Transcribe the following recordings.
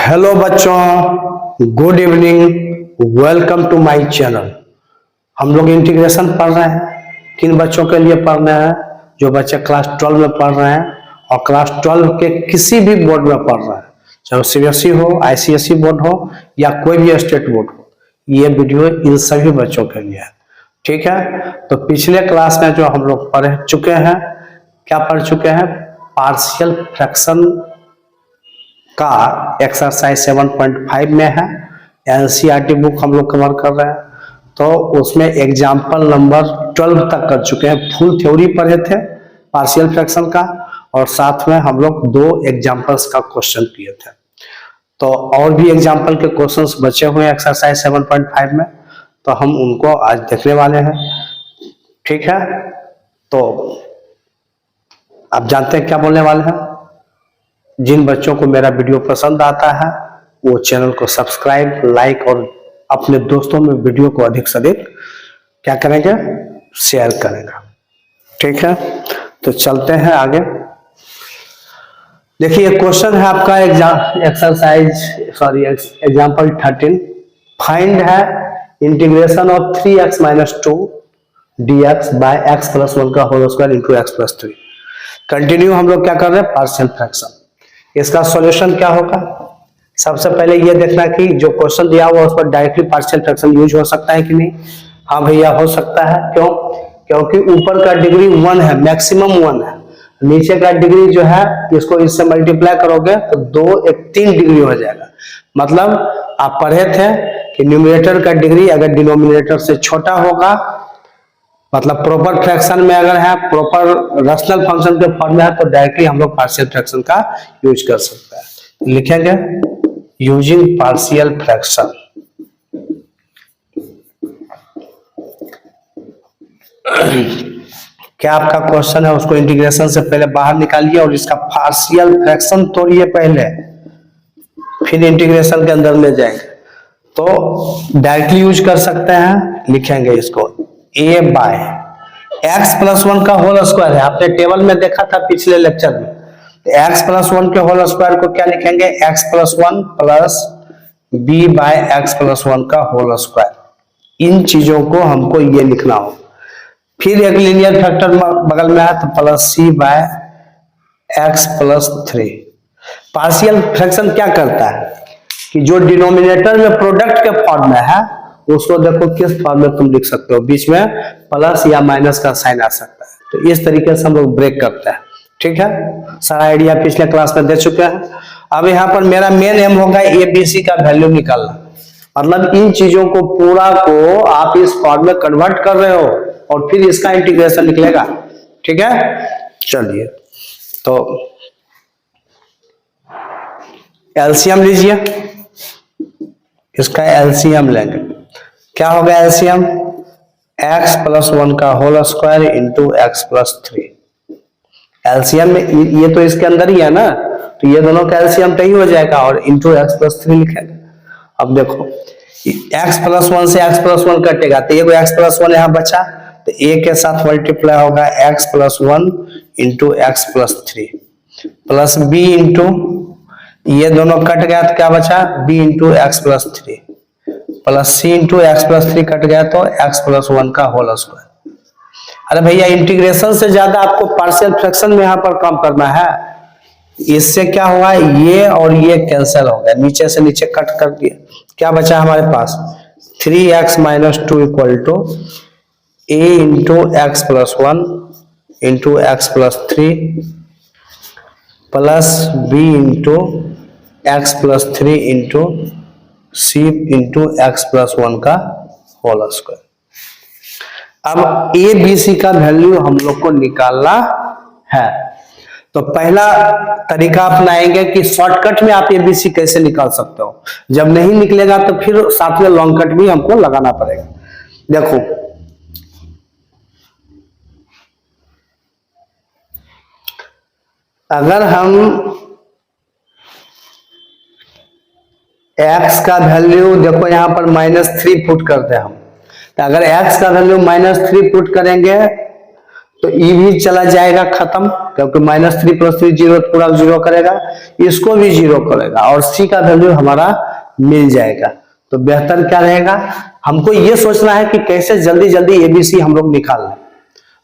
Hello बच्चों, good evening, welcome to my channel. हम लोग इंटीग्रेशन पढ़ रहे हैं। किन बच्चों के लिए पढ़ रहे हैं? जो बच्चे क्लास 12 में पढ़ रहे हैं और क्लास 12 के किसी भी बोर्ड में पढ़ रहे हैं, चाहे सीबीएसई हो, आईसीएसई बोर्ड हो या कोई भी स्टेट बोर्ड हो, ये वीडियो इन सभी बच्चों के लिए है। ठीक है, तो पिछले क्लास में जो हम लोग पढ़ चुके हैं, क्या पढ़ चुके हैं? पार्शियल फ्रैक्शन का एक्सरसाइज 7.5 में है। एनसीईआरटी बुक हम लोग कवर कर रहे हैं, तो उसमें एग्जाम्पल नंबर 12 तक कर चुके हैं। फुल थ्योरी पढ़े थे पार्शियल फ्रैक्शन का, और साथ में हम लोग 2 एग्जाम्पल्स का क्वेश्चन किए थे। तो और भी एग्जाम्पल के क्वेश्चंस बचे हुए हैं एक्सरसाइज 7.5 में, तो हम उनको आज देखने वाले हैं। ठीक है, तो आप जानते हैं क्या बोलने वाले हैं। जिन बच्चों को मेरा वीडियो पसंद आता है वो चैनल को सब्सक्राइब, लाइक और अपने दोस्तों में वीडियो को अधिक से अधिक क्या करेंगे? शेयर करेंगे। ठीक है, तो चलते हैं आगे। देखिए क्वेश्चन है आपका एग्जाम्पल 13। फाइंड है integration of 3x - 2 dx by x + 1 का whole square into x + 3। Continue हम लोग क्या कर रहे हैं? Partial fraction. इसका सॉल्यूशन क्या होगा? सबसे पहले ये देखना कि जो क्वेश्चन दिया हुआ उस पर डायरेक्टली पार्शियल फ्रैक्शन यूज हो सकता है कि नहीं। हाँ भैया, हो सकता है। क्यों? क्योंकि ऊपर का डिग्री 1 है, मैक्सिमम 1 है। नीचे का डिग्री जो है, इसको इससे मल्टीप्लाई करोगे तो 2 1 3 डिग्री हो जाएगा। मतलब आप पढ़े थे कि न्यूमरेटर का डिग्री अगर डिनोमिनेटर से छोटा होगा, मतलब प्रॉपर फ्रैक्शन में अगर है, प्रॉपर रैशनल फंक्शन के फॉर्म में है, तो डायरेक्टली हम लोग पार्शियल फ्रैक्शन का यूज कर सकते हैं। लिखेंगे यूजिंग पार्शियल फ्रैक्शन। क्या आपका क्वेश्चन है उसको इंटीग्रेशन से पहले बाहर निकालिए और इसका पार्शियल फ्रैक्शन तोड़िए पहले, फिर इंटीग्रेशन के अंदर ले जाएंगे। तो डायरेक्टली यूज कर सकते हैं। लिखेंगे इसको a बाय x + 1 का होल स्क्वायर है। आपने टेबल में देखा था पिछले लेक्चर में। x + 1 के होल स्क्वायर को क्या लिखेंगे? x + 1 plus b by x + 1 का होल स्क्वायर। इन चीजों को हमको ये लिखना हो। फिर एक लीनियर फैक्टर बगल में है, तो plus c by x + 3। Partial fraction क्या करता है कि जो डिनोमिनेटर में प्रोडक्ट के फॉर्म में है, उसको देखो किस फॉर्म में तुम लिख सकते हो। बीच में प्लस या माइनस का साइन आ सकता है, तो इस तरीके से हम लोग ब्रेक करते हैं। ठीक है, सारा आइडिया पिछले क्लास में दे चुके हैं। अब यहाँ पर मेरा मेन एम होगा ABC का वैल्यू निकालना। मतलब इन चीजों को पूरा को आप इस फॉर्म में कन्वर्ट कर रहे हो और फिर इसका इंटीग्रेशन निकलेगा। ठीक है, चलिए तो एलसीएम लीजिए। इसका एलसीएम लेंगे। क्या होगा एलसीएम? x + 1 का whole square into x + 3। LCM में ये तो इसके अंदर ही है ना, तो ये दोनों का एलसीएम तय हो जाएगा और इंटू x + 3 लिखेंगे। अब देखो x + 1 से x + 1 कटेगा, तो ये x + 1 यहाँ बचा, तो a के साथ मल्टीप्लाई होगा x + 1 into x + 3 plus b into, ये दोनों कट गया तो क्या बचा? b into x + 3 plus c into x + 3 cut गया तो x + 1 का होल स्क्वायर। अरे भैया, इंटीग्रेशन से ज्यादा आपको पार्शियल फ्रैक्शन में यहाँ पर काम करना है। इससे क्या हुआ? ये और ये कैंसिल हो गया, नीचे से नीचे कट कर दिया। क्या बचा हमारे पास? 3x - 2 = a into x + 1 into x + 3 plus b into x + 3 into c into x + 1 का होल स्क्वायर। अब ABC का वैल्यू हम लोग को निकालना है। तो पहला तरीका अपनाएंगे कि शॉर्टकट में आप ABC कैसे निकाल सकते हो। जब नहीं निकलेगा तो फिर साथ में लॉन्ग कट भी हमको लगाना पड़ेगा। देखो अगर हम x का वैल्यू देखो यहां पर -3 पुट करते हैं हम, तो अगर x का वैल्यू -3 पुट करेंगे तो ई भी चला जाएगा खत्म, क्योंकि -3 + 3 0, पूरा 0 करेगा, इसको भी 0 करेगा और सी का वैल्यू हमारा मिल जाएगा। तो बेहतर क्या रहेगा, हमको ये सोचना है कि कैसे जल्दी जल्दी एबीसी हम लोग निकाल लें।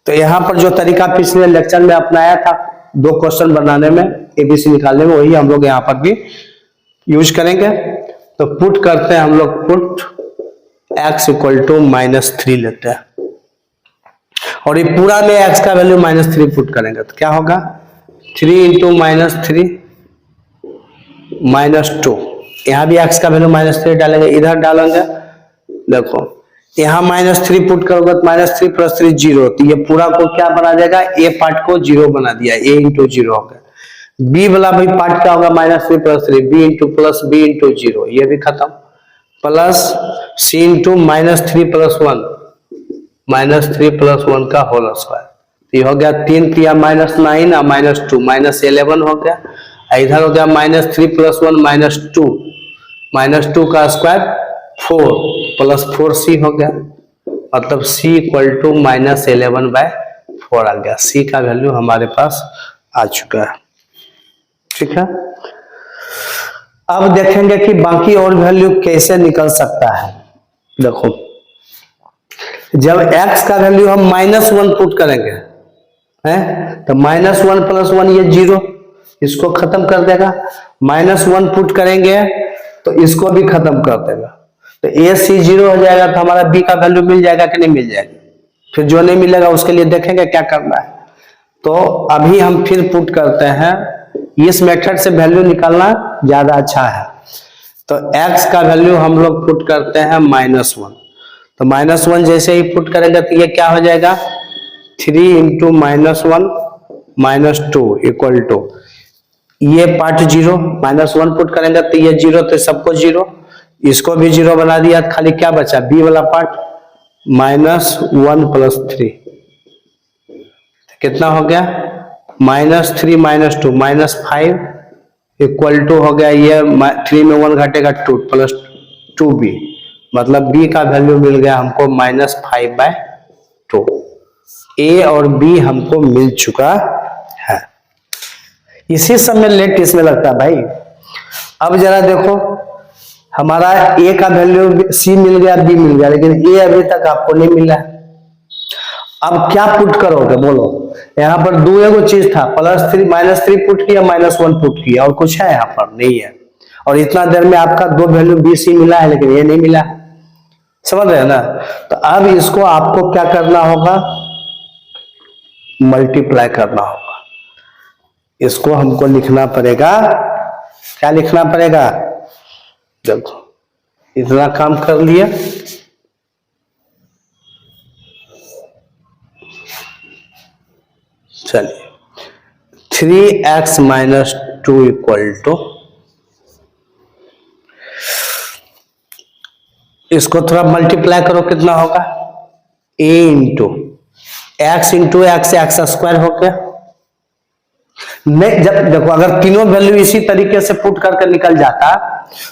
तो यहाँ पर जो तरीका पिछले लेक्चर में अपनाया था 2 क्वेश्चन बनाने में, एबीसी निकालने में, वही हम लोग यहाँ पर भी यूज करेंगे। तो पुट करते हैं हम लोग, पुट x = -3 लेते हैं और ये पूरा में x का वैल्यू -3 पुट करेंगे तो क्या होगा, 3 × -3 -2, यहाँ भी x का वैल्यू -3 डालेंगे, इधर डालेंगे, देखो यहाँ -3 पुट करोगे तो -3 + 3 0, तो ये पूरा को क्या बना जाएगा, ए पार्ट को 0 बना दिया, a × 0 हो गया। बी वाला भी पार्ट क्या होगा, -3 + 3, b × 0, ये भी खत्म, प्लस c × -3 + 1, -3 + 1 का होल स्क्वायर, ये हो गया 3 × -9 और -2 -11 हो गया। इधर हो गया -3 + 1 -2 का स्क्वायर 4 + 4c हो गया, मतलब c = -11/4 आ गया। c का वैल्यू हमारे पास आ चुका है, ठीक है। अब देखेंगे कि बाकी और वैल्यू कैसे निकल सकता है। देखो जब x का वैल्यू हम -1 पुट करेंगे हैं, तो -1 + 1 ये 0, इसको खत्म कर देगा, -1 पुट करेंगे तो इसको भी खत्म कर देगा, तो a c 0 हो जाएगा, तो हमारा b का वैल्यू मिल जाएगा कि नहीं मिल जाएगा। फिर जो नहीं मिलेगा उसके लिए देखेंगे क्या करना है। तो अभी हम फिर पुट करते हैं, इस मेथड से वैल्यू निकालना ज्यादा अच्छा है। तो x का वैल्यू हम लोग पुट करते हैं -1, तो -1 जैसे ही पुट करेंगे तो ये क्या हो जाएगा, 3 × -1 -2 = ये पार्ट 0, -1 पुट करेंगे तो ये 0, तो सबको 0, इसको भी 0 बना दिया, खाली क्या बचा, b वाला पार्ट, -1 + 3, कितना हो गया, -3 -2 -5 = हो गया, ये 3 में 1 घटेगा 2 + 2b, मतलब b का वैल्यू मिल गया हमको -5/2। a और b हमको मिल चुका है। इसी समय लेट इसमें लगता है भाई। अब जरा देखो, हमारा a का वैल्यू c मिल गया, b मिल गया, लेकिन a अभी तक आपको नहीं मिला। अब क्या पुट करोगे बोलो, यहाँ पर दो एगो चीज था, -3 पुट किया, -1 पुट किया, और कुछ है यहाँ पर नहीं है। और इतना देर में आपका 2 वैल्यू b c मिला है, लेकिन ये नहीं मिला, समझ रहे हैं ना। तो अब इसको आपको क्या करना होगा, मल्टीप्लाई करना होगा। इसको हमको लिखना पड़ेगा, क्या लिखना पड़ेगा, देखो इतना काम कर लिया, चलिए 3x - 2 = इसको थोड़ा मल्टीप्लाई करो, कितना होगा, a × x हो गया। नहीं, जब देखो अगर तीनों वैल्यू इसी तरीके से पुट करके निकल जाता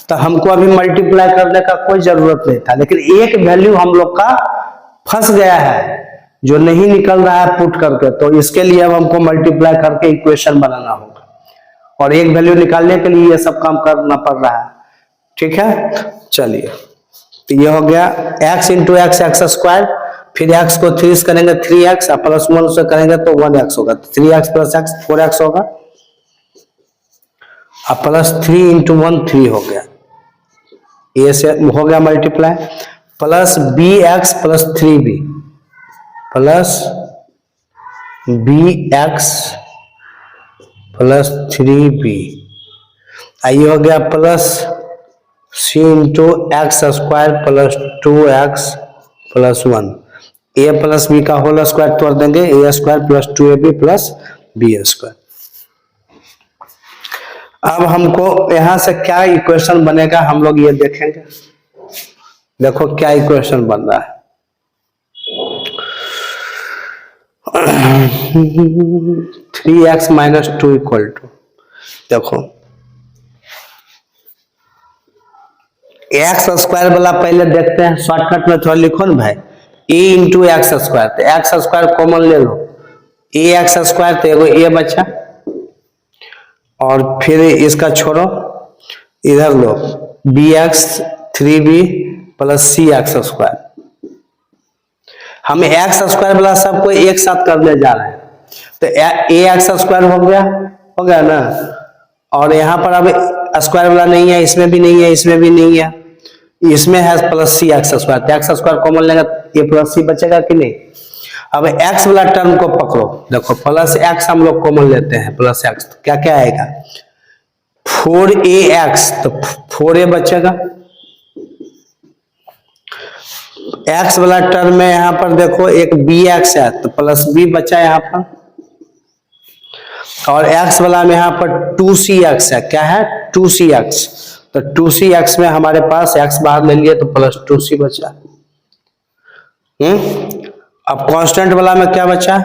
तो हमको अभी मल्टीप्लाई करने का कोई जरूरत नहीं था, लेकिन एक वैल्यू हम लोग का फंस गया है जो नहीं निकल रहा है पुट करके, तो इसके लिए अब हमको मल्टीप्लाई करके इक्वेशन बनाना होगा, और एक वैल्यू निकालने के लिए ये सब काम करना पड़ रहा है, ठीक है। चलिए, तो ये हो गया x × x², फिर x को 3 से करेंगे 3x, और +1 से करेंगे तो 1x होगा, 3x + x 4x होगा, और +3 × 1 3 हो गया, ये से हो गया multiply, plus bx + 3b + 3b, ये हो गया plus c × x² + 2x + 1, a + b का होल स्क्वायर तोड़ देंगे, a² + 2ab + b²। अब हमको यहां से क्या इक्वेशन बनेगा हम लोग ये देखेंगे। देखो क्या इक्वेशन बन रहा है, 3x - 2 = देखो x² वाला पहले देखते हैं, शॉर्टकट में थोड़ा लिखो ना भाई, a × x², तो x² कॉमन ले लो, ए एक्स स्क्वायर, तो एगो ए बचा, और फिर इसका छोड़ो, इधर लो बी एक्स 3b प्लस सी एक्स स्क्वायर। हम एक्स स्क्वायर वाला सबको एक साथ करने जा रहे हैं, तो ए एक्स स्क्वायर हो गया ना, और यहाँ पर अब स्क्वायर वाला नहीं है, इसमें भी नहीं है, इसमें भी नहीं है, इसमें है प्लस सी एक्स स्क्वायर, तो एक्स स्क्वायर कॉमन लेगा, ये प्लस सी बचेगा कि नहीं। अब एक्स वाला टर्म को पकड़ो, देखो प्लस एक्स हम लोग कॉमन लेते हैं, प्लस एक्स, तो क्या क्या आएगा 4ax, तो 4a बचेगा। एक्स वाला टर्म में यहाँ पर देखो एक bx है, तो प्लस b बचा यहाँ पर, और x वाला में यहाँ पर 2cx है, क्या है 2cx, तो 2cx में हमारे पास x बाहर ले लिए तो प्लस 2c बचा। अब कांस्टेंट वाला में क्या बचा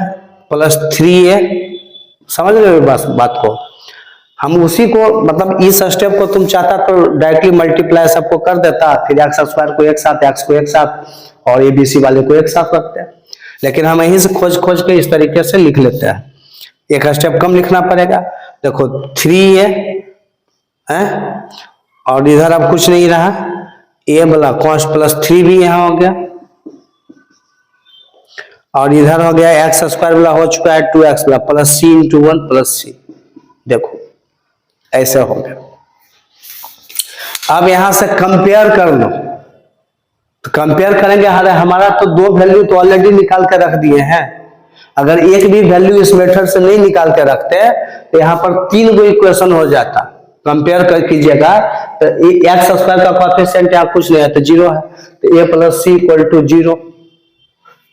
प्लस 3a, समझ रहे हो बात को। हम उसी को मतलब इस स्टेप को तुम चाहता तो डायरेक्टली मल्टीप्लाई सबको कर देता, फिर एक्स स्क्वायर को एक साथ, एक्स को एक साथ और एबीसी वाले को एक साथ रखते हैं, लेकिन हम यहीं से खोज के इस तरीके से लिख लेते हैं, एक स्टेप कम लिखना पड़ेगा। देखो 3a है और इधर अब कुछ नहीं रहा, ए वाला कॉन्स्ट प्लस 3 भी यहाँ हो गया, और इधर हो गया एक्स स्क्वायर वाला हो चुका है 2x वाला plus c into 1 plus c, देखो ऐसे हो गया। अब यहां से कंपेयर कर लो, तो कंपेयर करेंगे, हमारा तो दो वैल्यू तो ऑलरेडी निकाल के रख दिए हैं, अगर एक भी वैल्यू इस मेथड से नहीं निकाल के रखते तो यहाँ पर 3 गो इक्वेशन हो जाता। कंपेयर कर कीजिएगा तो एक्स स्क्वायर का कोएफिशिएंट यहाँ कुछ नहीं है तो 0 है, तो a plus c equal to 0।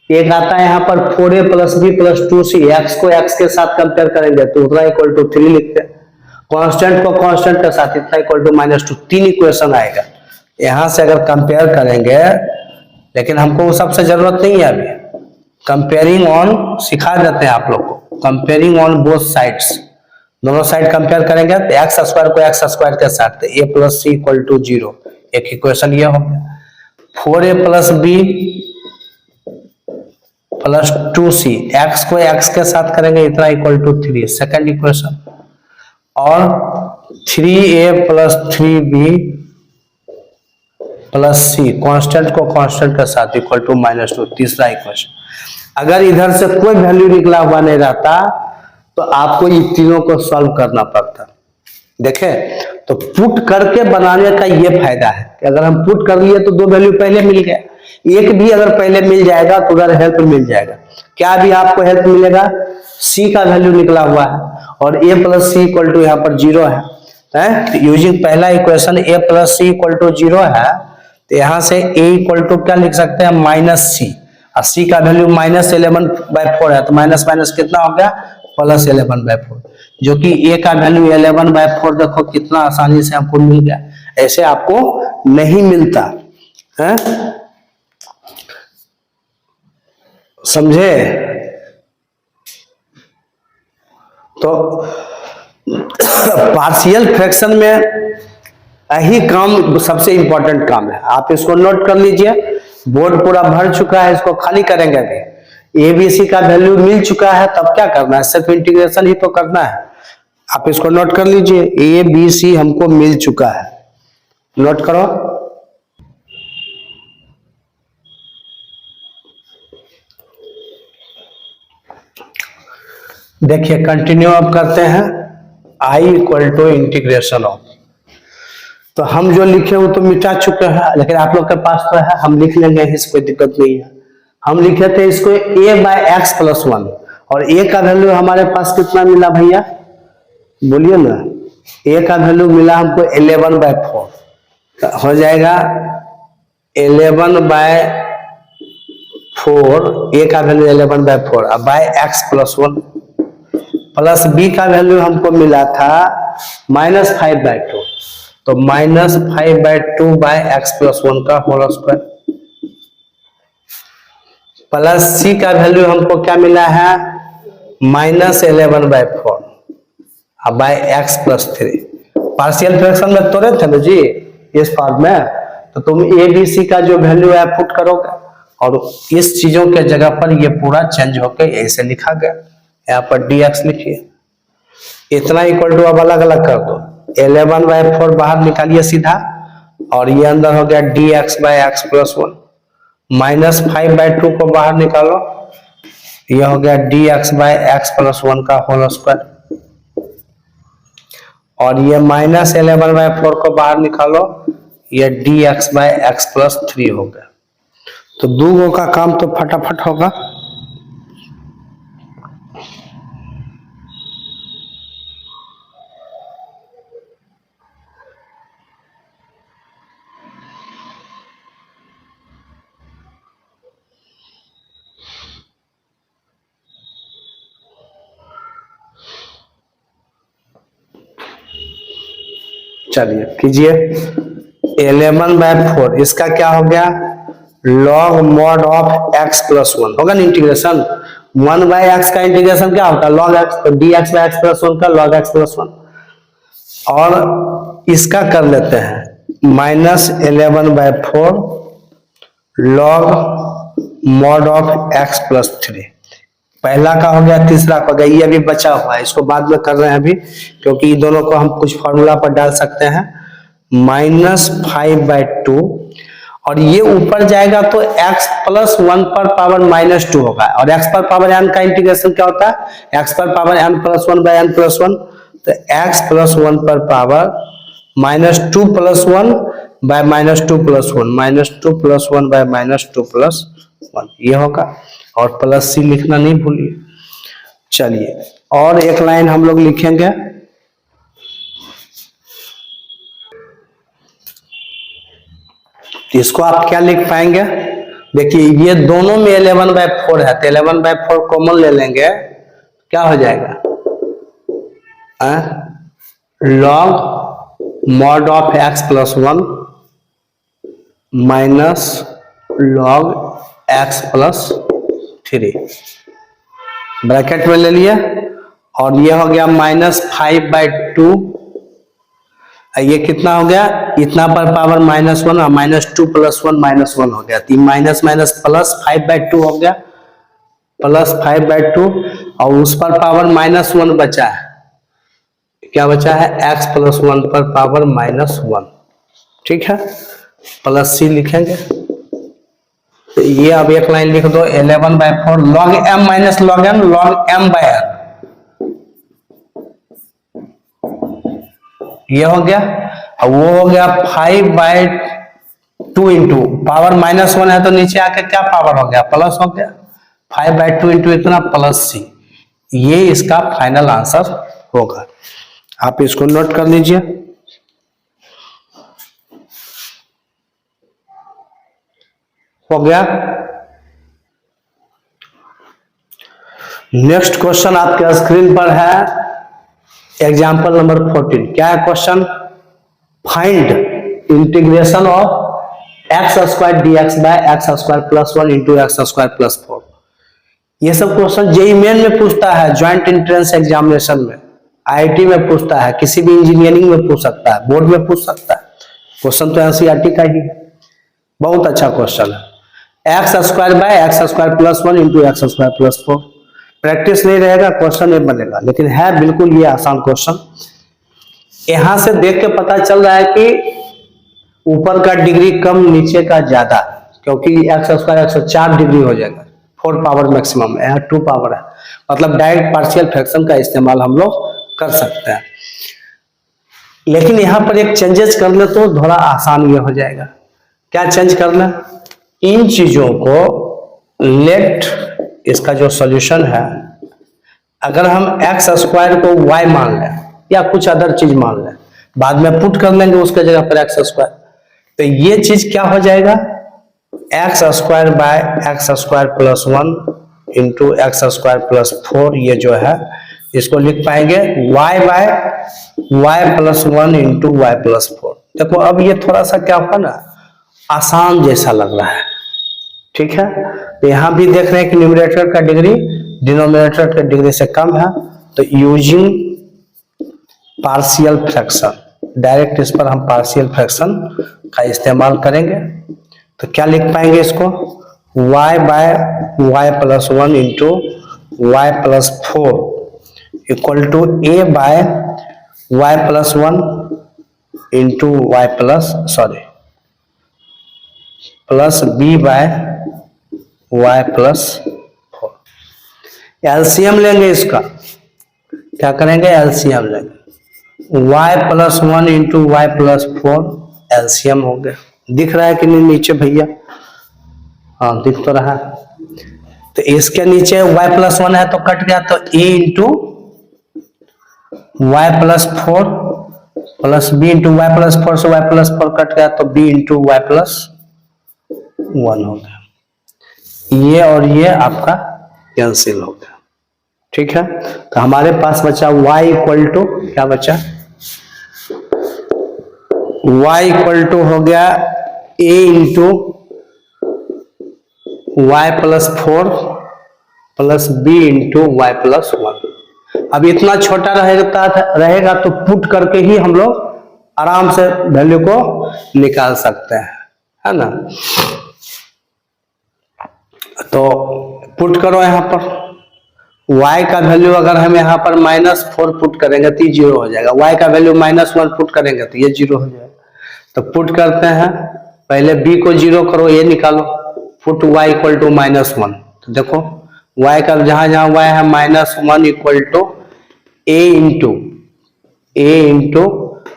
एक आता है यहाँ पर 4a plus b plus 2c, x को एक्स के साथ कंपेयर करेंगे तो उतना इक्वल टू 3 लिखते हैं, कांस्टेंट को कांस्टेंट के साथ इतना इक्वल टू -2, 3 इक्वेशन आएगा। यहां से अगर कंपेयर करेंगे, लेकिन हमको वो सबसे जरूरत नहीं है अभी, कंपेयरिंग ऑन सिखा देते हैं आप लोग को, कंपेयरिंग ऑन बोथ साइड्स, दोनों साइड कंपेयर करेंगे तो एक्स स्क्वायर को एक्स स्क्वायर के साथ a plus c equal to 0, एक इक्वेशन ये हो गया। 4a plus b plus 2c, x को एक्स के साथ करेंगे इतना इक्वल टू 3, सेकेंड इक्वेशन, और 3a प्लस 3b प्लस सी कांस्टेंट को कांस्टेंट के साथ इक्वल टू -2, तीसरा इक्वेशन। अगर इधर से कोई वैल्यू निकला हुआ नहीं रहता तो आपको ये तीनों को सॉल्व करना पड़ता। देखे तो पुट करके बनाने का ये फायदा है कि अगर हम पुट कर लिए तो दो वैल्यू पहले मिल गया, एक भी अगर पहले मिल जाएगा तो उधर हेल्प मिल जाएगा। क्या भी आपको हेल्प मिलेगा, सी का वैल्यू निकला हुआ है और a plus c equal to यहाँ पर 0 है, यूजिंग पहला equation a plus c equal to 0 है, तो यहाँ से a इक्वल टू क्या लिख सकते हैं -c, और c का वैल्यू -11/4 है, तो माइनस माइनस कितना हो गया +11/4, जो कि a का वैल्यू 11/4, देखो कितना आसानी से आपको मिल गया, ऐसे आपको नहीं मिलता है, समझे। तो पार्शियल फ्रैक्शन में यही काम सबसे इंपॉर्टेंट काम है, आप इसको नोट कर लीजिए। बोर्ड पूरा भर चुका है, इसको खाली करेंगे अभी। ए बी सी का वैल्यू मिल चुका है, तब क्या करना है, सिर्फ इंटीग्रेशन ही तो करना है। आप इसको नोट कर लीजिए, ए बी सी हमको मिल चुका है, नोट करो। देखिए कंटिन्यू अब करते हैं, I equal to integration of, तो हम जो लिखे वो तो मिटा चुके हैं, लेकिन आप लोग के पास तो है, हम लिख लेंगे, इससे कोई दिक्कत नहीं है। हम लिखे थे इसको a/x + 1, और a का वैल्यू हमारे पास कितना मिला भैया, बोलिए ना, a का वैल्यू मिला हमको 11/4, हो जाएगा 11/4, a का वैल्यू 11/4, अब x + 1 प्लस b का वैल्यू हमको मिला था -5/2, तो -5/2/x + 1 का होल स्क्वायर, प्लस c का वैल्यू हमको क्या मिला है -11/4 अब x + 3। पार्शियल फ्रैक्शन में तोड़े थे ना जी इस फॉर्म में, तो तुम a b c का जो वैल्यू है पुट करोगे और इस चीजों के जगह पर ये पूरा चेंज होकर ऐसे लिखा गया, यहाँ पर dx लिखिए, इतना इक्वल टू अब अलग अलग कर दो, 11/4 बाहर निकालिए सीधा, और ये अंदर हो गया dx/x + 1, -5/2 को बाहर निकालो, ये हो गया dx/x + 1 का होल स्क्वायर, और ये -11/4 को बाहर निकालो, ये dx/x + 3 हो गया। तो दूगो का काम तो फटाफट होगा। चलिए कीजिए, 11/4 इसका क्या हो गया, log mod ऑफ x + 1 होगा ना, इंटीग्रेशन 1/x का इंटीग्रेशन क्या होता है, log x, तो dx/x + 1 का log x + 1, और इसका कर लेते हैं -11/4 log mod ऑफ x + 3, पहला का हो गया, तीसरा का हो गया, ये अभी बचा हुआ है, इसको बाद में कर रहे हैं अभी, क्योंकि दोनों को हम कुछ फॉर्मूला पर डाल सकते हैं, -5/2, और ये ऊपर जाएगा तो x + 1 पर पावर -2 होगा, और x पर पावर n का इंटीग्रेशन क्या होता है, x पर पावर n + 1/n + 1, तो x + 1 पर पावर -2 + 1 by -2 + 1, -2 + 1 by -2 + 1, ये होगा, और प्लस c लिखना नहीं भूलिए। चलिए और एक लाइन हम लोग लिखेंगे, इसको आप क्या लिख पाएंगे, देखिए ये दोनों में 11/4 है, तो 11/4 कॉमन ले लेंगे, क्या हो जाएगा, log mod of x + 1 minus log x + 3, bracket में ले लिया, और ये हो गया -5/2, ये कितना हो गया, इतना पर पावर -1, और -2 + 1 -1 हो गया, तो माइनस माइनस प्लस 5/2 हो गया, +5/2, और उस पर पावर -1 बचा है, क्या बचा है, x + 1 पर पावर -1, ठीक है, प्लस c लिखेंगे, तो ये अब एक लाइन लिख दो, 11/4 log m - log n log m/n, ये हो गया, और वो हो गया 5/2 इंटू पावर -1 है, तो नीचे आके क्या पावर हो गया, प्लस हो गया, 5/2 इंटू इतना प्लस c, ये इसका फाइनल आंसर होगा। आप इसको नोट कर लीजिए। हो गया। नेक्स्ट क्वेश्चन आपके स्क्रीन पर है, एग्जाम्पल नंबर 14। क्या है question, find integration of x² dx/x² + 1 into x² + 4। ये सब क्वेश्चन जेईई मेन में पूछता है, ज्वाइंट एंट्रेंस एग्जामिनेशन में, आईआईटी में पूछता है, किसी भी इंजीनियरिंग में पूछ सकता है, बोर्ड में पूछ सकता है। क्वेश्चन तो एनसीईआरटी का ही है, बहुत अच्छा क्वेश्चन है। x² x² + 1 into x² + 4। Practice नहीं रहेगा क्वेश्चन ये बनेगा, लेकिन है बिल्कुल ये आसान क्वेश्चन। यहां से देख के पता चल रहा है कि ऊपर का डिग्री कम, नीचे का ज्यादा, क्योंकि x² 104 डिग्री हो जाएगा, 4 पावर मैक्सिमम है, 2 पावर है, मतलब डायरेक्ट पार्शियल फ्रैक्शन का इस्तेमाल हम लोग कर सकते हैं। लेकिन यहां पर एक चेंजेस कर ले तो थोड़ा आसान ये हो जाएगा। क्या चेंज करना, इन चीजों को लेट, इसका जो सॉल्यूशन है, अगर हम x² को y मान लें या कुछ अदर चीज मान लें, बाद में पुट कर लेंगे उसके जगह पर x², तो ये चीज क्या हो जाएगा, x² x² + 1 इंटू x² + 4, ये जो है इसको लिख पाएंगे y + 1 इंटू y + 4। देखो अब ये थोड़ा सा क्या हुआ ना, आसान जैसा लग रहा है, ठीक है। तो यहां भी देख रहे हैं कि न्यूमरेटर का डिग्री डिनोमिनेटर के डिग्री से कम है, तो यूजिंग पार्शियल फ्रैक्शन, डायरेक्ट इस पर हम पार्शियल फ्रैक्शन का इस्तेमाल करेंगे। तो क्या लिख पाएंगे इसको, y + 1 into y plus 4 equal to a by y plus 1 into y plus b by y plus 4। LCM लेंगे इसका, क्या करेंगे, एलसीएम लेंगे। Y plus 1 into y plus 4 LCM हो गया। दिख रहा है कि नहीं नीचे भैया? हाँ दिख तो रहा है। तो इसके नीचे y प्लस 1 है तो कट गया, तो a into y plus 4 plus b into y plus 4 से y प्लस 4 कट गया, तो b इंटू वाई प्लस 1 हो गया। ये और ये आपका कैंसिल हो गया, ठीक है। तो हमारे पास बचा y इक्वल टू, क्या बचा, y इक्वल टू हो गया a into y plus 4 plus b into y plus 1। अब इतना छोटा रहेगा तो पुट करके ही हम लोग आराम से वैल्यू को निकाल सकते हैं, है ना। तो पुट करो यहाँ पर, y का वैल्यू अगर हम यहाँ पर -4 पुट करेंगे तो ये 0 हो जाएगा। y का वैल्यू -1 पुट करेंगे तो ये 0 हो जाएगा। तो पुट करते हैं, पहले b को 0 करो, ये निकालो, पुट y इक्वल टू -1। तो देखो y का जहां जहां y है -1 equal to a into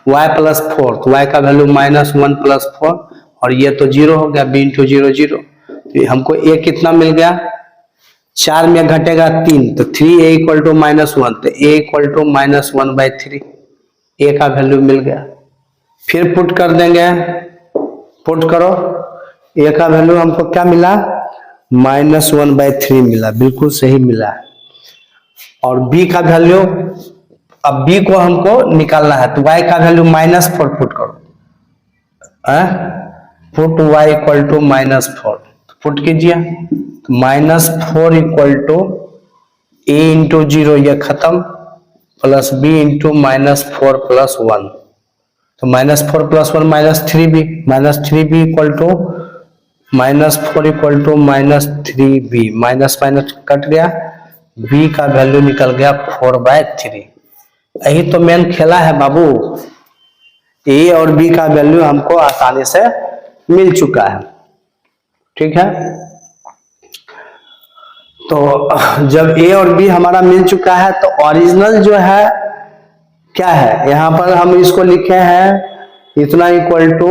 y plus 4, तो y का वैल्यू -1 प्लस 4 और ये तो 0 हो गया, b इंटू 0 0। तो हमको a कितना मिल गया, 4 में घटेगा 3, तो 3a इक्वल टू -1, तो a इक्वल टू -1/3 a का वैल्यू मिल गया। फिर पुट कर देंगे, पुट करो, a का वैल्यू हमको क्या मिला, -1/3 मिला, बिल्कुल सही मिला है। और b का वैल्यू, अब b को हमको निकालना है, तो y का वैल्यू -4 पुट करो, put y equal to -4, put कीजिए, -4 इक्वल टू a इंटू 0, ये खत्म, प्लस b इंटू -4 प्लस 1, तो -4 plus 1 -3b, -3b equal to -4 equal to -3b, minus minus cut गया, b का वैल्यू निकल गया 4/3। यही तो मेन खेला है बाबू, a और b का वैल्यू हमको आसानी से मिल चुका है, ठीक है। तो जब a और b हमारा मिल चुका है तो ओरिजिनल जो है क्या है, यहां पर हम इसको लिखे हैं इतना equal to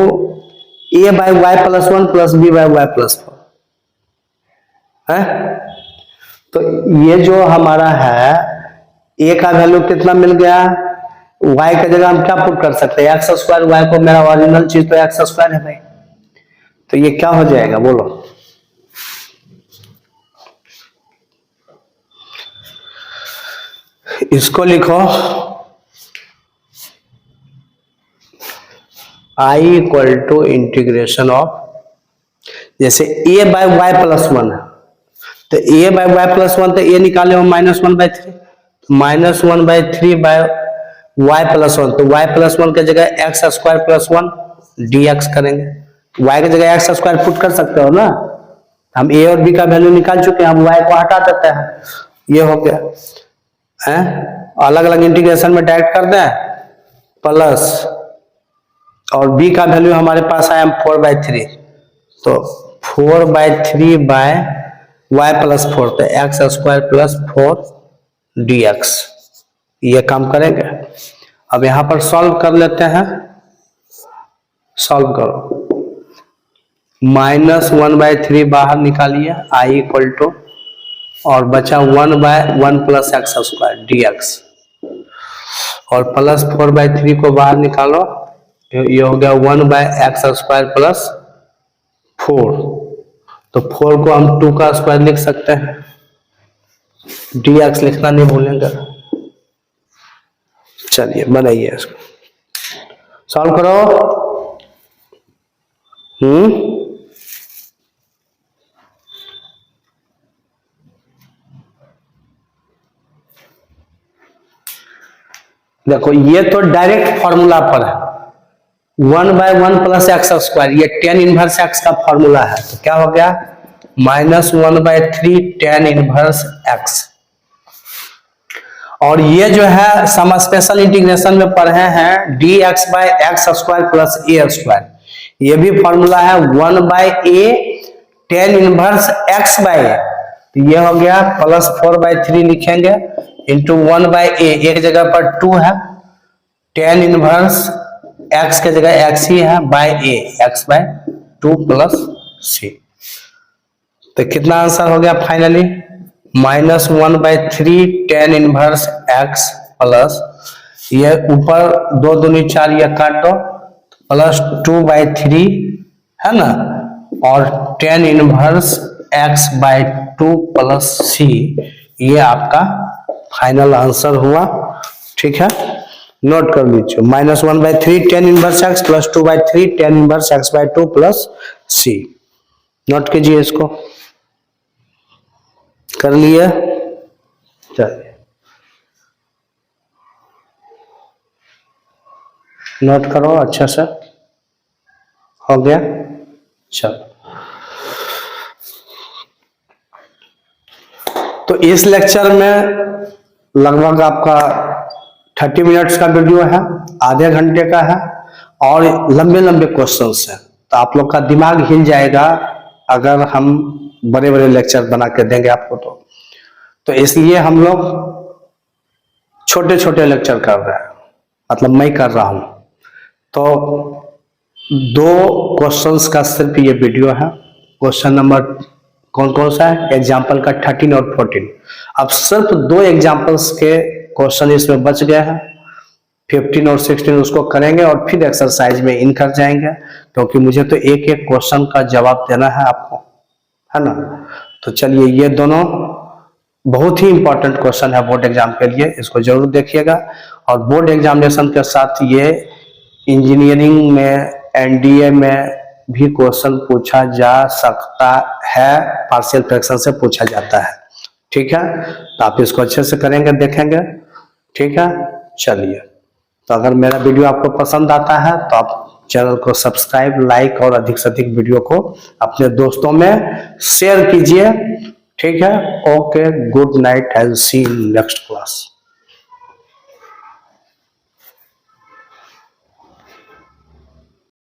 a by y plus 1 plus b by y plus 4 है। तो ये जो हमारा है a का वैल्यू कितना मिल गया, y का जगह हम क्या पुट कर सकते हैं, x², y को मेरा ओरिजिनल चीज तो x² है भाई, तो ये क्या हो जाएगा बोलो, इसको लिखो i equal to integration of, जैसे a बाय वाई प्लस 1 है, तो a बाय वाई प्लस 1, तो a निकाले हो -1/3, -1/3 बाय वाई प्लस 1, तो y प्लस 1 की जगह x² प्लस 1 dx करेंगे, y की जगह x² पुट कर सकते हो ना, हम a और b का वैल्यू निकाल चुके हैं, हम y को हटा देते हैं, ये हो गया अलग अलग इंटीग्रेशन में डायरेक्ट कर दें, प्लस और b का वैल्यू हमारे पास आया 4/3, तो 4/3 बाय वाई प्लस 4, तो x² प्लस 4 dx, ये काम करेंगे। अब यहां पर सॉल्व कर लेते हैं, सॉल्व करो, -1/3 बाहर निकालिए, i इक्वल टू, और बचा 1/1 प्लस x² dx, और प्लस 4/3 को बाहर निकालो, ये हो गया 1/x² प्लस 4, तो 4 को हम 2 का स्क्वायर लिख सकते हैं, dx लिखना नहीं भूलेंगे। चलिए बनाइए इसको, सॉल्व करो। देखो ये तो डायरेक्ट फॉर्मूला पर है, 1/1 प्लस x², ये tan इनवर्स x का फॉर्मूला है, तो क्या हो गया, -1/3 tan इनवर्स x, और ये जो है सम स्पेशल इंटीग्रेशन में पढ़े हैं dx by X square plus A square, ये भी फॉर्मूला है 1 by A tan inverse X by A, तो ये हो गया प्लस 4/3 लिखेंगे इंटू 1 बाय ए, एक जगह पर 2 है, टेन इनवर्स एक्स के जगह एक्स ही है bye A, x by 2 plus सी। तो कितना आंसर हो गया finally -1/3 tan inverse X plus ये ऊपर 2 दूनी 4 ये काट दो प्लस 2/3 है ना, और tan inverse X by 2 plus C, ये आपका फाइनल आंसर हुआ। ठीक है, नोट कर लीजिए -1/3 tan inverse X plus 2/3 tan inverse X by 2 plus C. Note कीजिए, इसको कर लिए, चलिए नोट करो अच्छा से, हो गया। चलो, तो इस लेक्चर में लगभग आपका 30 मिनट्स का वीडियो है, आधे घंटे का है, और लंबे लंबे क्वेश्चंस हैं, तो आप लोग का दिमाग हिल जाएगा अगर हम बड़े बड़े लेक्चर बना के देंगे आपको। तो इसलिए हम लोग छोटे छोटे लेक्चर कर रहे हैं, मतलब मैं कर रहा हूं। तो 2 क्वेश्चंस का सिर्फ ये वीडियो है। क्वेश्चन नंबर कौन कौन सा है, एग्जाम्पल का 13 और 14। अब सिर्फ 2 एग्जाम्पल्स के क्वेश्चन इसमें बच गए हैं, 15 और 16 उसको करेंगे और फिर एक्सरसाइज में इन कर जाएंगे, क्योंकि मुझे तो एक एक क्वेश्चन का जवाब देना है आपको, है ना। तो चलिए, ये दोनों बहुत ही इंपॉर्टेंट क्वेश्चन है बोर्ड एग्जाम के लिए, इसको जरूर देखिएगा। और बोर्ड एग्जामिनेशन के साथ ये इंजीनियरिंग में, एनडीए में भी क्वेश्चन पूछा जा सकता है, पार्शियल फ्रैक्शन से पूछा जाता है। ठीक है, तो आप इसको अच्छे से करेंगे, देखेंगे। ठीक है, चलिए, तो अगर मेरा वीडियो आपको पसंद आता है तो आप चैनल को सब्सक्राइब, लाइक और अधिक से अधिक वीडियो को अपने दोस्तों में शेयर कीजिए। ठीक है, okay, good night, I will see you in next class.